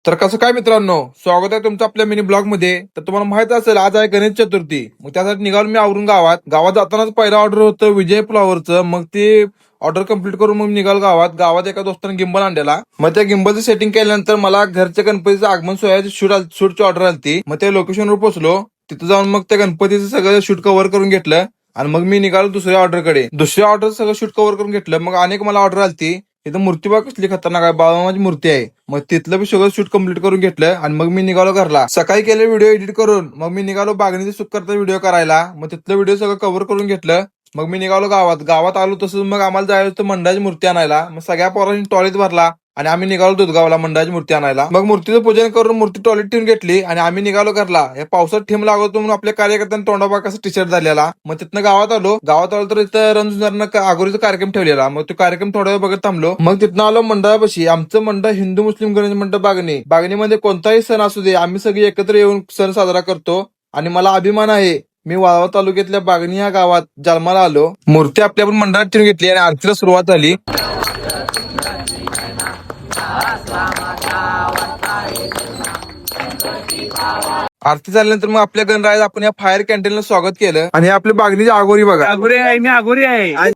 तर कसं काय मित्रांनो, स्वागत आहे तुमचं आपल्या मिनी ब्लॉग मध्ये. तर तुम्हाला माहित असेल आज आहे गणेश चतुर्थी. मग त्यासाठी निघालो मी आवरून गावात जातानाच पहिला ऑर्डर होतं विजय फ्लॉवरचं. मग ते ऑर्डर कम्प्लीट करून मग निघालो गावात एका दोस्ताने गिंबल आणलेला. मग त्या गिंबलचं सेटिंग केल्यानंतर मला घरच्या गणपतीचं आगमन सोहळ्याची शूटची ऑर्डर आली. मग त्या लोकेशनवर पोहोचलो. तिथं जाऊन मग त्या गणपतीचं सगळं शूट कव्हर करून घेतलं आणि मग मी निघालो दुसऱ्या ऑर्डरकडे. दुसऱ्या ऑर्डर सगळं शूट कव्हर करून घेतलं. मग अनेक मला ऑर्डर आलती. इथं मूर्ती बघ कसली खतरनाक आहे, बाळूमामाची मूर्ती आहे. मग तिथलं बी सगळं शूट कम्प्लीट करून घेतलं आणि मग मी निघालो घरला. सकाळी केले व्हिडिओ एडिट करून मग मी निघालो बागणीचे सुख करता व्हिडिओ करायला. मग तिथलं व्हिडिओ सगळं कव्हर करून घेतलं. मग मी निघालो गावात आलो. तसंच मग आम्हाला जायचं होतं मंडळाची मूर्ती आणायला. मग सगळ्या पोरांनी टॉयलेट भरला आणि आम्ही निघालो दुधगावला मंडळाची मूर्ती आणायला. मग मूर्तीचं पूजन करून मूर्ती टॉयलेट ठेवून घेतली आणि आम्ही निघालो घरला. या पावसात ठेम लागतो म्हणून आपल्या कार्यकर्त्यांनी तोंडाबा कसं टी शर्ट झालेला. मग तिथनं गावात आलो तर इथं रणजुंजारनं आगोरीचा कार्यक्रम ठेवलेला. मग तो कार्यक्रम थोडा वेळ बघत थांबलो. मग तिथनं आलो मंडळापाशी. आमचं मंडळ हिंदू मुस्लिम गणेश मंडळ बागणीमध्ये कोणताही सण असू दे आम्ही सगळे एकत्र येऊन सण साजरा करतो. आणि मला अभिमान आहे मी वाळवा तालुक्यातल्या बागणी या गावात जन्माला आलो. मूर्ती आपल्या आपण मंडळात ठेवून घेतली आणि आरतीला सुरुवात झाली. आरती झाल्यानंतर मग आपल्या गणरायात आपण या फायर कॅन्टीनला स्वागत केलं आणि हे आपल्या बागणीची आगोरी बघा. आगोरी आहे, मी आगोरी आहे.